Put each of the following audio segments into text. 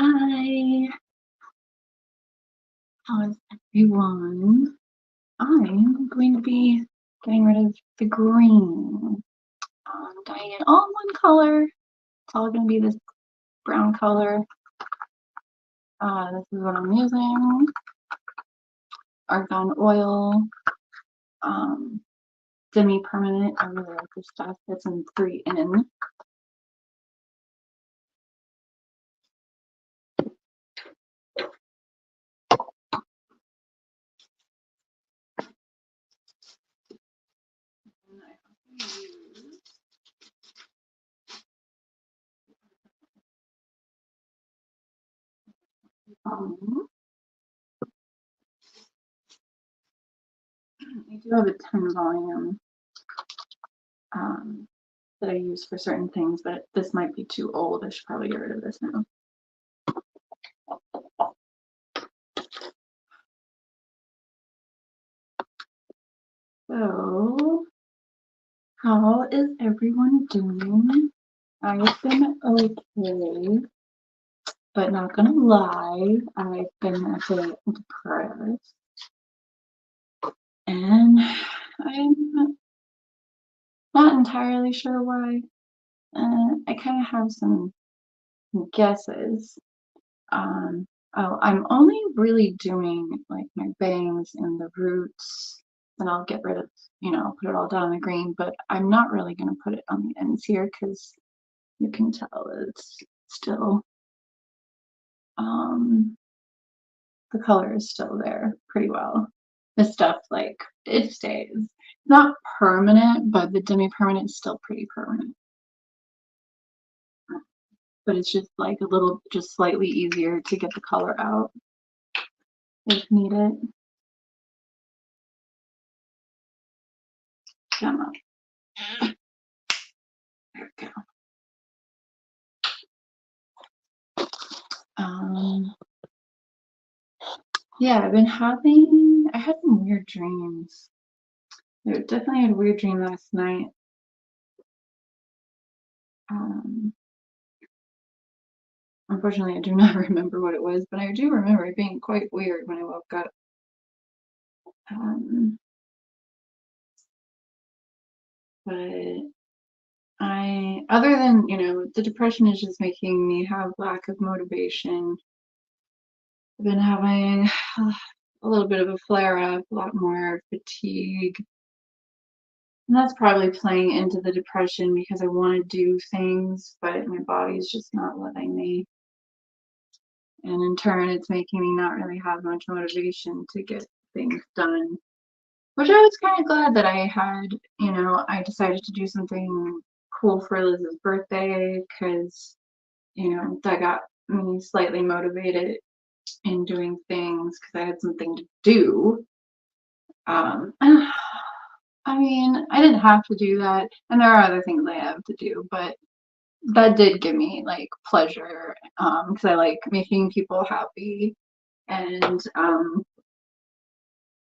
Hi, how is everyone? I'm going to be getting rid of the green. Dyeing it all one color. It's all going to be this brown color. This is what I'm using. Argan oil, semi-permanent. I really like this stuff. It's in 3 in. I do have a 10 volume that I use for certain things, but this might be too old. I should probably get rid of this now. So, how is everyone doing? I've been okay, but not gonna lie, I've been a bit depressed. And I'm not entirely sure why. I kind of have some guesses. I'm only really doing like my bangs and the roots, and I'll get rid of, put it all down in the green, but I'm not really gonna put it on the ends here because you can tell it's still, the color is still there pretty well. This stuff, like, it stays. Not permanent, but the demi-permanent is still pretty permanent. But it's just like a little, just slightly easier to get the color out if needed. Come on. There we go. Yeah, I had some weird dreams. I definitely had a weird dream last night. Unfortunately, I do not remember what it was, but I do remember it being quite weird when I woke up. But other than, the depression is just making me have lack of motivation. I've been having a little bit of a flare up, a lot more fatigue. And that's probably playing into the depression because I want to do things, but my body's just not letting me. And in turn, it's making me not really have much motivation to get things done. Which I was kind of glad that I had, I decided to do something cool for Liz's birthday because, that got me slightly motivated in doing things because I had something to do. I mean, I didn't have to do that, and there are other things I have to do, but that did give me like pleasure because I like making people happy, and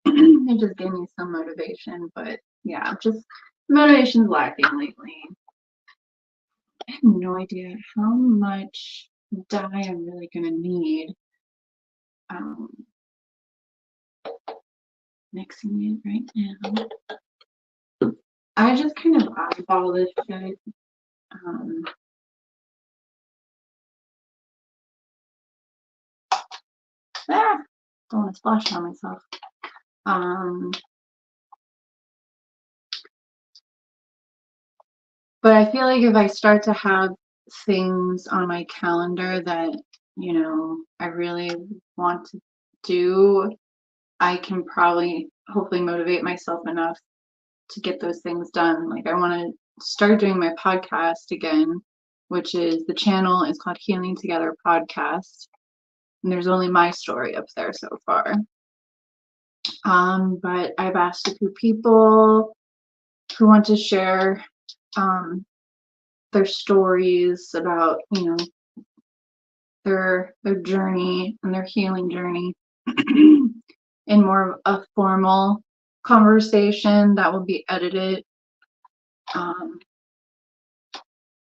it just gave me some motivation. But yeah, just motivation's lacking lately. I have no idea how much dye I'm really gonna need. Um, Mixing it right now. I just kind of eyeball this shit. Don't want to splash on myself. But I feel like if I start to have things on my calendar that, I really want to do, I can probably hopefully motivate myself enough to get those things done. Like I want to start doing my podcast again, which is the channel is called Healing Together Podcast. And there's only my story up there so far. But I've asked a few people who want to share their stories about, their journey and their healing journey in more of a formal conversation that will be edited.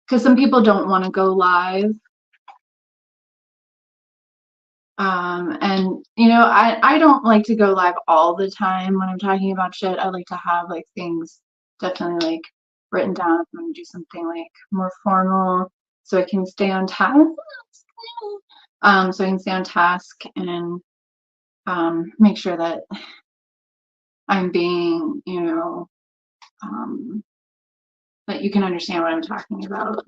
Because some people don't want to go live. And you know, I don't like to go live all the time when I'm talking about shit. I like to have like things definitely like written down if I'm gonna do something like more formal so I can stay on task. So I can stay on task and make sure that I'm being, you know, that you can understand what I'm talking about.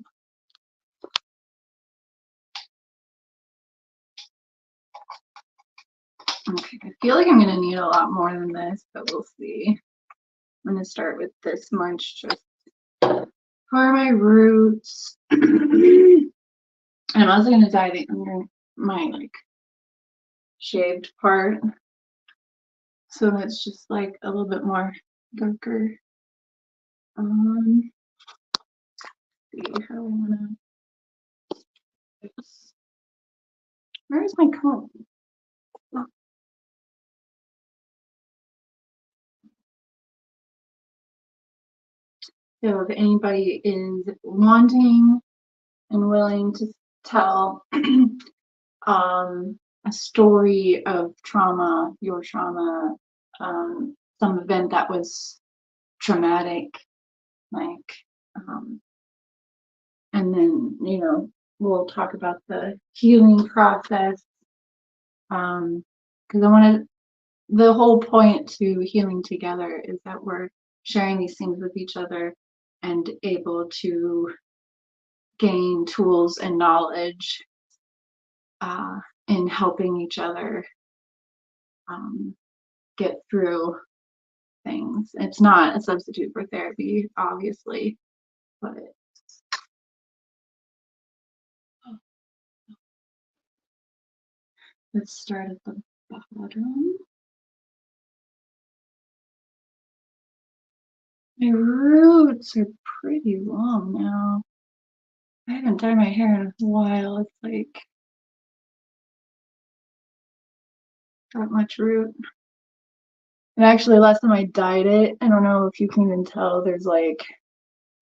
Okay, I feel like I'm gonna need a lot more than this, but we'll see. I'm gonna start with this much just for my roots. And I'm also gonna dye the under my like shaved part. So it's just like a little bit more darker. See how I wanna this. Where's my comb? Oh. So if anybody is wanting and willing to tell a story of trauma, your trauma, some event that was traumatic, like, and then, you know, we'll talk about the healing process. Because I want to, the whole point to healing together is that we're sharing these things with each other and able to gain tools and knowledge in helping each other get through things. It's not a substitute for therapy, obviously, but let's start at the bottom. My roots are pretty long now. I haven't dyed my hair in a while. It's like not much root. And actually, last time I dyed it, I don't know if you can even tell, there's like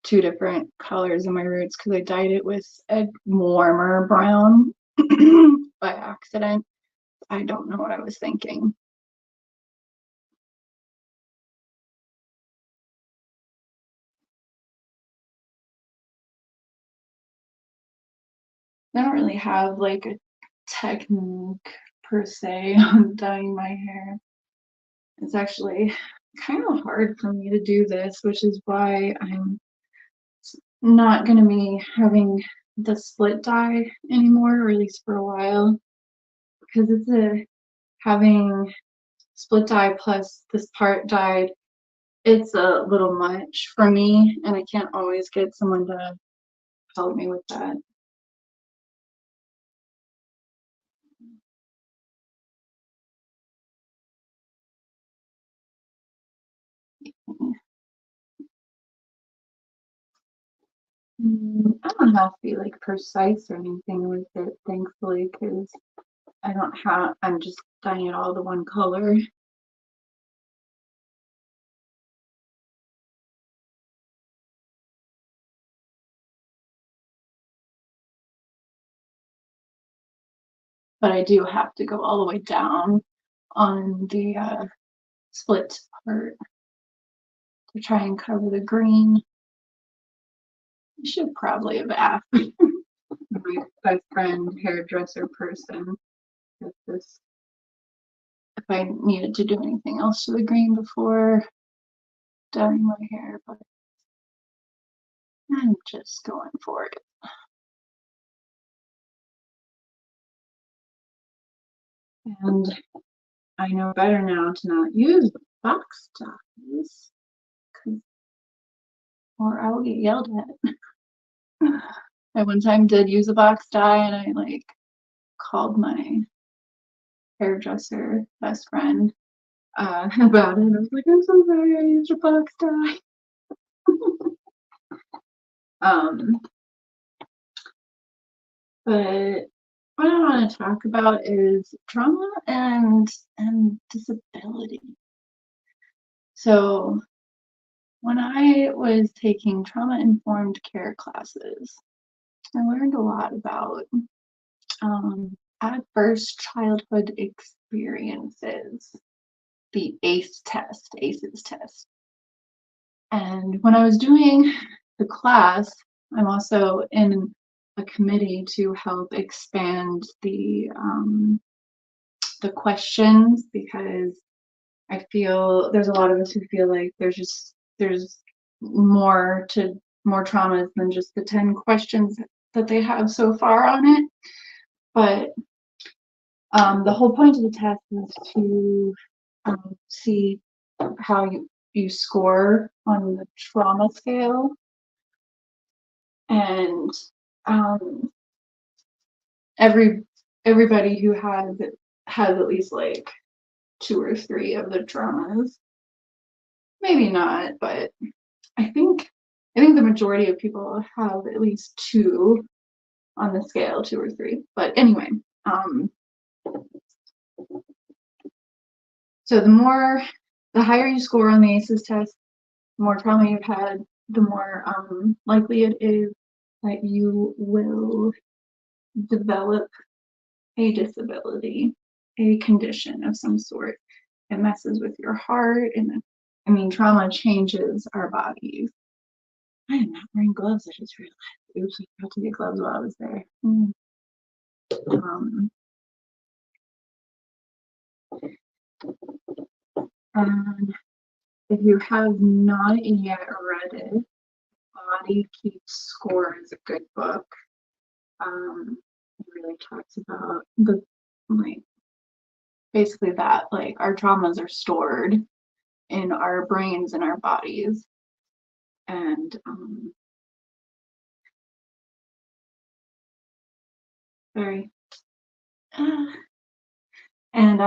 two different colors in my roots because I dyed it with a warmer brown by accident. I don't know what I was thinking. I don't really have like a technique per se on dyeing my hair. It's actually kind of hard for me to do this, which is why I'm not going to be having the split dye anymore, or at least for a while, because it's a having split dye plus this part dyed, it's a little much for me, and I can't always get someone to help me with that. I don't have to be like precise or anything with it, thankfully, because I don't have, I'm just dyeing it all the one color. But I do have to go all the way down on the split part to try and cover the green. I should probably have asked my best friend, hairdresser person, if this, if I needed to do anything else to the green before dyeing my hair, but I'm just going for it. And I know better now to not use box dyes, or I'll get yelled at. I one time did use a box dye and I like called my hairdresser best friend about it. I was like, I'm so sorry I used your box dye. um, but what I want to talk about is trauma and disability. So when I was taking trauma-informed care classes, I learned a lot about adverse childhood experiences, the ACEs test. And when I was doing the class, I'm also in a committee to help expand the questions, because I feel there's a lot of us who feel like there's more traumas than just the 10 questions that they have so far on it. But the whole point of the test is to see how you score on the trauma scale. And everybody who has at least like 2 or 3 of the traumas. Maybe not, but I think the majority of people have at least 2 on the scale, 2 or 3. But anyway, so the higher you score on the ACEs test, the more trauma you've had, the more likely it is that you will develop a disability, a condition of some sort. It messes with your heart, and I mean, trauma changes our bodies. I am not wearing gloves, I just realized. Oops, I forgot to get gloves while I was there. And if you have not yet read it, Body Keeps Score is a good book. It really talks about basically that, like, our traumas are stored in our brains and our bodies. And very and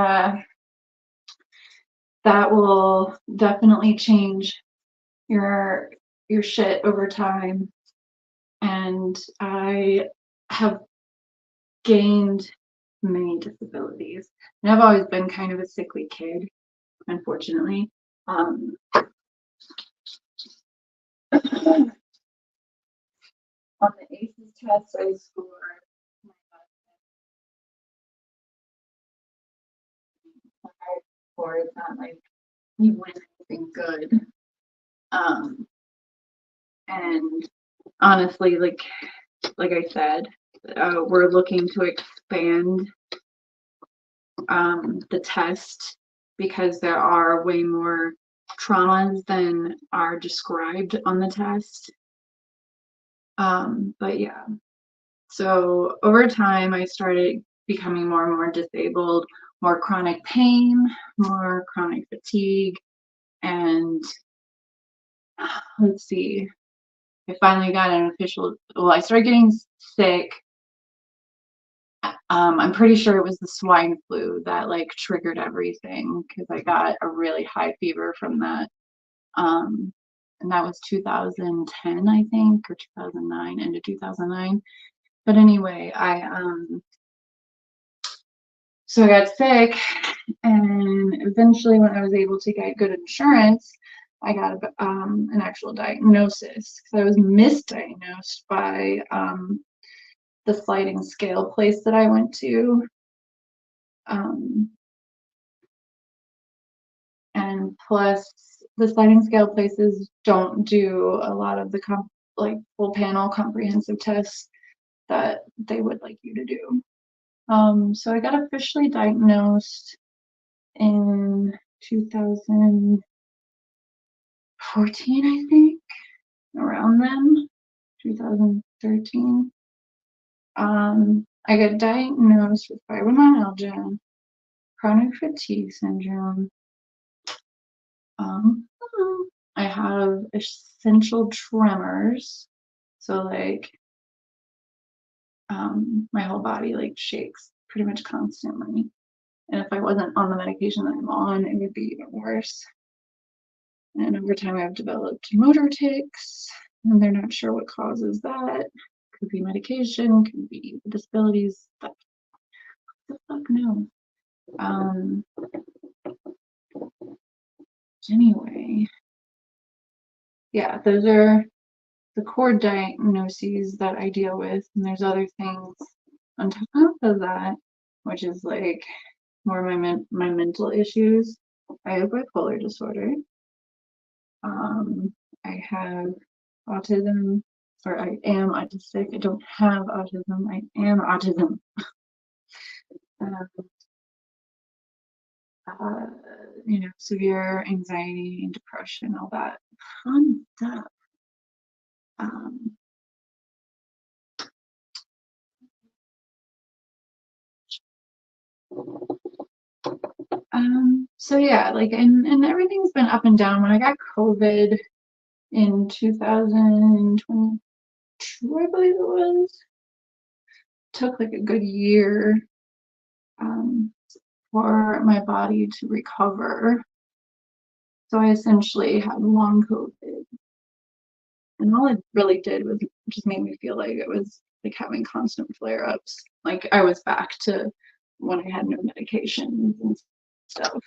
that will definitely change your shit over time. And I have gained many disabilities, and I've always been kind of a sickly kid, unfortunately. On the ACEs test, I scored it's not like you win anything good. And honestly, like I said, we're looking to expand the test, because there are way more traumas than are described on the test. But yeah, so over time I started becoming more and more disabled, more chronic pain, more chronic fatigue, and let's see, I finally got an official, well, I started getting sick. I'm pretty sure it was the swine flu that like triggered everything, because I got a really high fever from that. And that was 2010, I think, or 2009, end of 2009. But anyway, so I got sick, and eventually when I was able to get good insurance, I got an actual diagnosis, because I was misdiagnosed by the sliding scale place that I went to. And plus, the sliding scale places don't do a lot of the full panel comprehensive tests that they would like you to do. So I got officially diagnosed in 2014, I think, around then, 2013. I got diagnosed with fibromyalgia, chronic fatigue syndrome. I have essential tremors, so like my whole body like shakes pretty much constantly. And if I wasn't on the medication that I'm on, it would be even worse. And over time, I've developed motor tics, and they're not sure what causes that. Could be medication, could be disabilities. But the fuck no. Anyway, yeah, those are the core diagnoses that I deal with, and there's other things on top of that. which is like more my mental issues. I have bipolar disorder. I have autism, or I am autistic. I don't have autism. I am autism. Um, uh, severe anxiety and depression, all that fun stuff. Um, so yeah, like, and everything's been up and down. When I got COVID in 2022, I believe it was, took like a good year um, for my body to recover. So I essentially had long COVID, and all it really did was just made me feel like it was like having constant flare-ups. Like I was back to when I had no medications and stuff.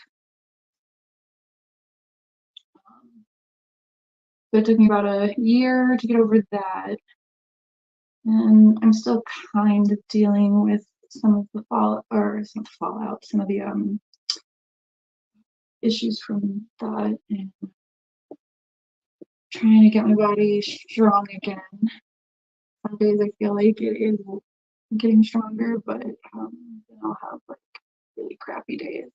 So it took me about a year to get over that, and I'm still kind of dealing with some of the some of the issues from that, and trying to get my body strong again. Some days I feel like it is getting stronger, but then I'll have like really crappy days.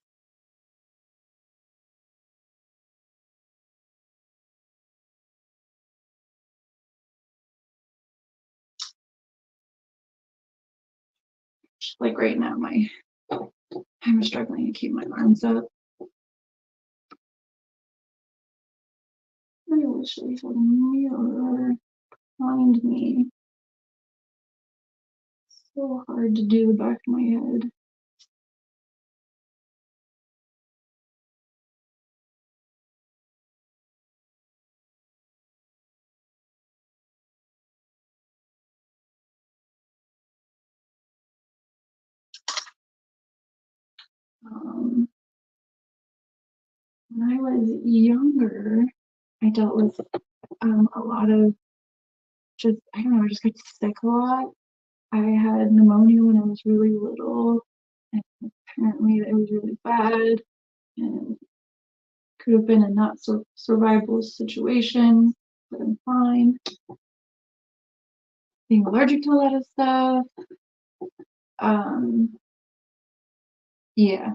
Like right now, I'm struggling to keep my arms up. I wish I had a mirror behind me. So hard to do the back of my head. Um, when I was younger, I dealt with a lot of just, I don't know, I just got sick a lot. I had pneumonia when I was really little, and apparently it was really bad and could have been a not so survivable situation, but I'm fine. Being allergic to a lot of stuff. Um, yeah,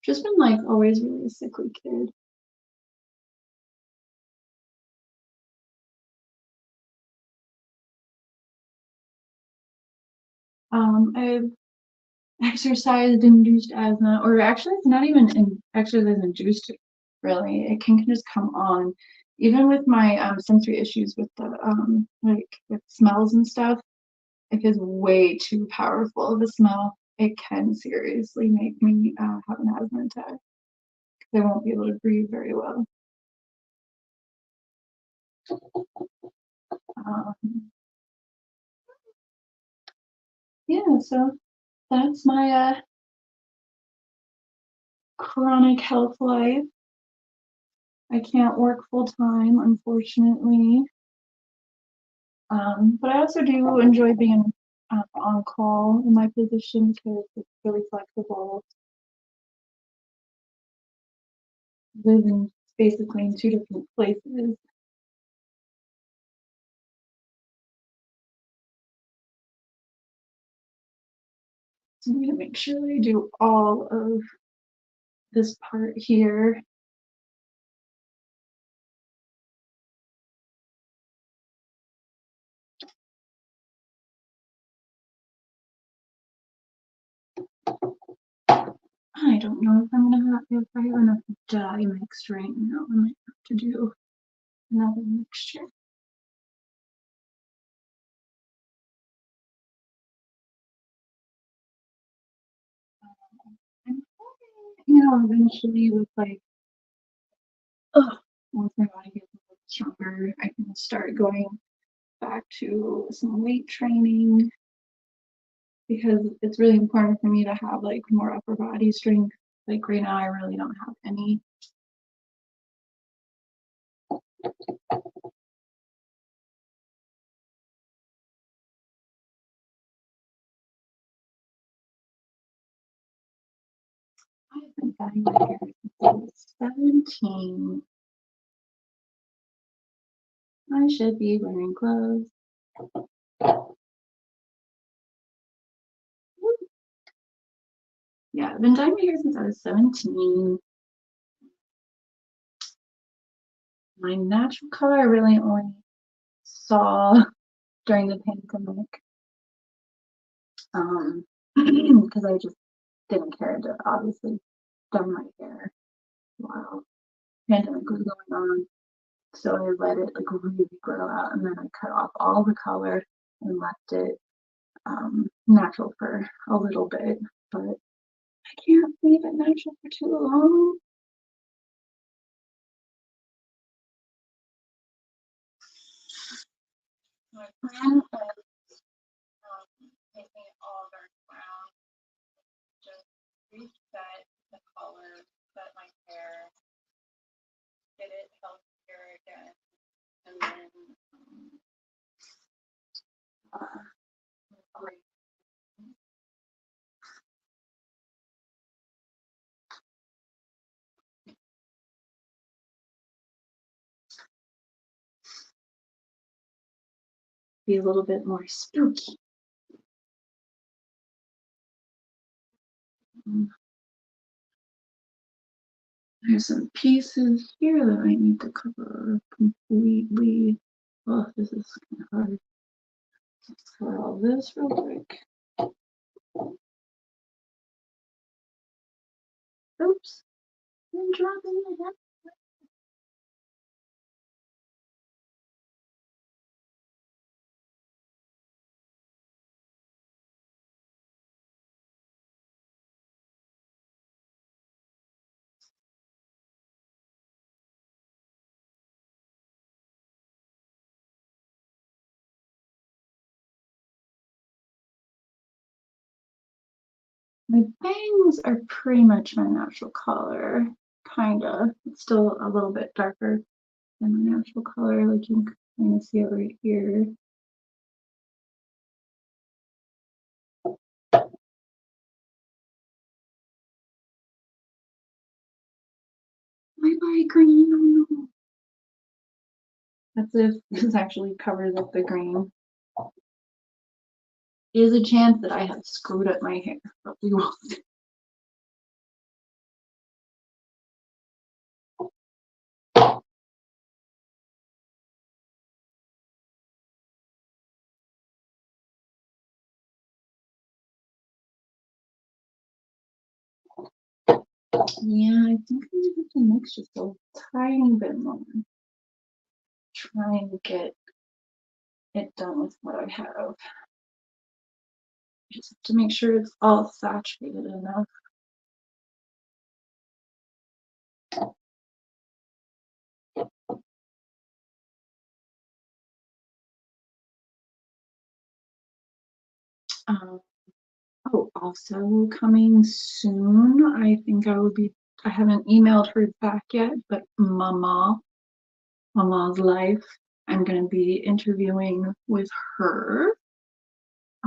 just been like always really a sickly kid. I've exercise induced asthma, or actually it's not even exercise induced really. It can just come on. Even with my sensory issues with the like with smells and stuff, if it's way too powerful of a smell, it can seriously make me have an asthma attack. I won't be able to breathe very well. Um, yeah, so that's my chronic health life. I can't work full time, unfortunately. But I also do enjoy being on call in my position because it's really flexible. Living basically in two different places. So I'm gonna make sure I do all of this part here. I don't know if I'm gonna have if I have enough dye mixed right now. I might have to do another mixture. I'm hoping, eventually with like, once my body gets a little stronger, I can start going back to some weight training because it's really important for me to have like more upper body strength. Like right now, I really don't have any. I've been dyeing my hair since I was 17. I should be wearing gloves. Yeah, I've been dyeing my hair since I was 17. My natural color I really only saw during the pandemic. Because I just didn't care to obviously dye my hair while pandemic was going on. So I let it like really grow out, and then I cut off all the color and left it natural for a little bit. But I can't leave it natural for too long. My plan is making it all dark brown, just reset the color, set my hair, get it healthier again, and then be a little bit more spooky. There's some pieces here that I need to cover up completely. Oh, this is kind of hard. Let's cover all this real quick. Oops, I'm dropping it up. My bangs are pretty much my natural color, kinda. It's still a little bit darker than my natural color, like you can kind of see it right here. My bright green, oh no. That's if this actually covers up the green. Is a chance that I have screwed up my hair, but we will see. Yeah, I think I'm gonna have to mix just a tiny bit more. Try and get it done with what I have. Just to make sure it's all saturated enough. Um, oh, also coming soon, I think I haven't emailed her back yet, but Mama's Life, I'm going to be interviewing with her.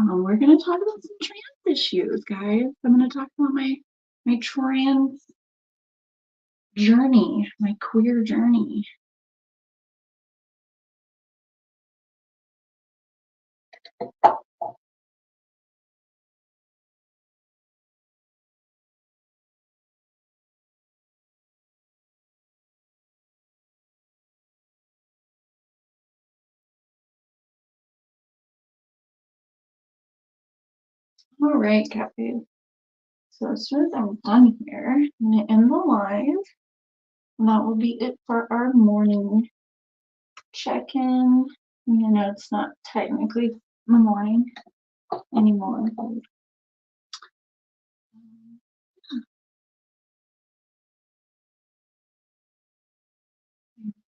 We're going to talk about some trans issues, guys. I'm going to talk about my trans journey, my queer journey. All right, Cafe. So as soon as I'm done here, I'm going to end the live. And that will be it for our morning check-in. You know, it's not technically the morning anymore.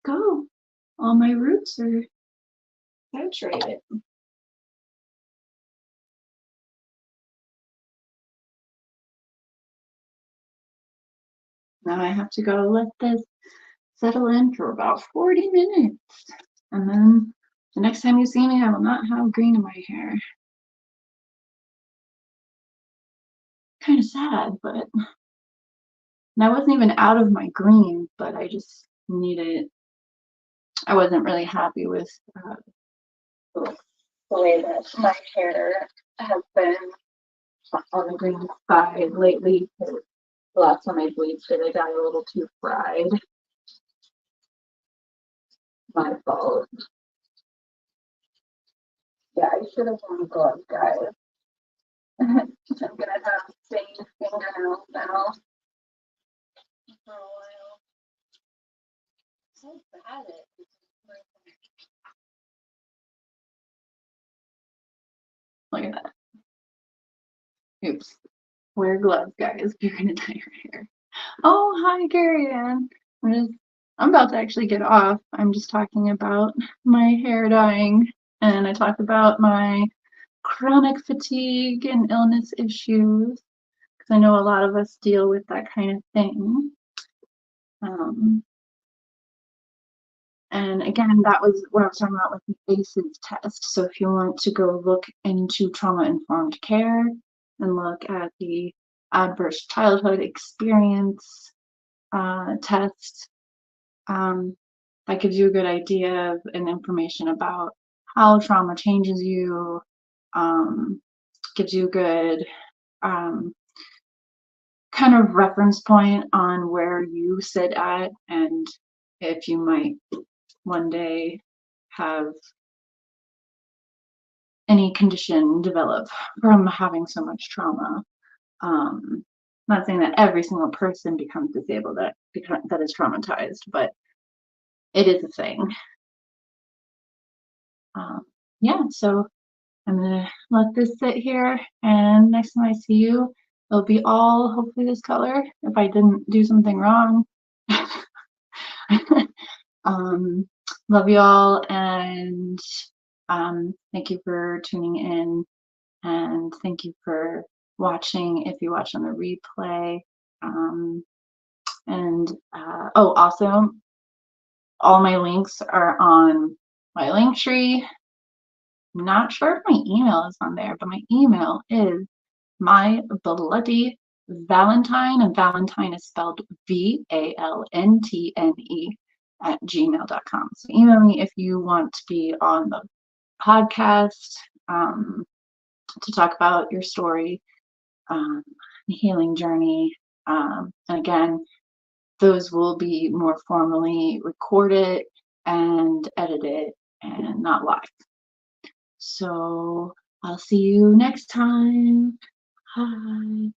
Go. All my roots are saturated. Now I have to go let this settle in for about 40 minutes. And then the next time you see me, I will not have green in my hair. Kind of sad, but And I wasn't even out of my green, but I just needed, I wasn't really happy with the way that my hair has been on the green side lately. The last time I bleached it, I got a little too fried. My fault. Yeah, I should have worn gloves, guys. I'm gonna have stained fingernails now for a while. So bad at it. Look at that. Oops. Wear gloves, guys. You're gonna dye your hair. Oh, hi, Gary Ann. I'm about to actually get off. I'm just talking about my hair dyeing, and I talked about my chronic fatigue and illness issues, because I know a lot of us deal with that kind of thing. Um, and again, that was what I was talking about with the ACEs test. So if you want to go look into trauma-informed care and look at the adverse childhood experience test, that gives you a good idea of and information about how trauma changes you, gives you a good um, kind of reference point on where you sit at and if you might one day have any condition develop from having so much trauma. Not saying that every single person becomes disabled that is traumatized, but it is a thing. Yeah, so I'm gonna let this sit here, and next time I see you, it'll be all hopefully this color if I didn't do something wrong. um, love you all, and thank you for tuning in, and thank you for watching if you watch on the replay. Oh, also, all my links are on my link tree. I'm not sure if my email is on there, but my email is my bloody Valentine, and Valentine is spelled VALNTNE @gmail.com. So email me if you want to be on the podcast to talk about your story, healing journey. And again, those will be more formally recorded and edited and not live. So I'll see you next time. Hi.